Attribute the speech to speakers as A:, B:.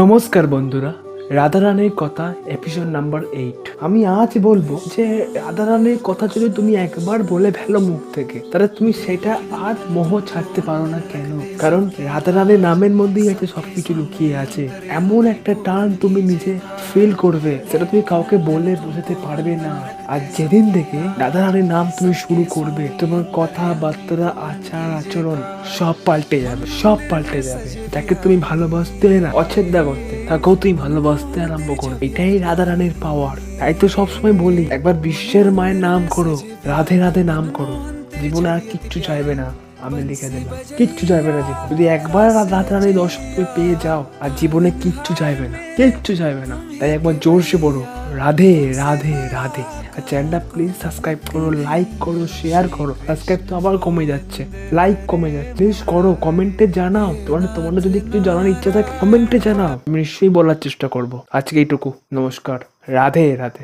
A: নমস্কার বন্ধুরা, রাধারানীর কথা এপিসোড নাম্বার 8। আমি আজ বলবো যে রাধারানীর কথা যদি তুমি একবার বলে ফেলো মুখ থেকে, তাহলে তুমি সেটা আর মোহ ছাড়তে পারো না। কেন? কারণ রাধারানীর নামের মধ্যেই একটা সবকিছু লুকিয়ে আছে। এমন একটা টান তুমি নিজে ফিল করবে, সেটা তুমি কাউকে বলে বোঝাতে পারবে না। আর যেদিন থেকে রাধারানীর নাম তুমি শুরু করবে, তোমার কথাবার্তা, আচার আচরণ সব পাল্টে যাবে, সব পাল্টে যাবে। যাকে তুমি ভালোবাসতে না, অছেদ্দা করতে, তাকেও তুমি ভালোবাসতে আরম্ভ করো। এটাই রাধারানীর পাওয়ার। তাই তো সবসময় বলি, একবার বিশ্বের মায়ের নাম করো, রাধে রাধে নাম করো, জীবনে আর কিচ্ছু চাইবে না। আমি লিখে দিলাম, কিচ্ছু চাইবে না জীবন। যদি একবার রাধারানীর দর্শন তুমি পেয়ে যাও, আর জীবনে কিচ্ছু চাইবে না, কিচ্ছু চাইবে না। তাই একবার জোরসে বলো, রাধে রাধে রাধে। আর চ্যানেলটা প্লিজ সাবস্ক্রাইব করো, লাইক করো, শেয়ার করো। সাবস্ক্রাইব তো আবার কমে যাচ্ছে, লাইক কমে যাচ্ছে। প্লিজ করো, কমেন্টে জানাও। তোমার যদি কিছু জানার ইচ্ছা থাকে কমেন্টে জানাও, আমি নিশ্চয়ই বলার চেষ্টা করবো। আজকে এইটুকু। নমস্কার, রাধে রাধে।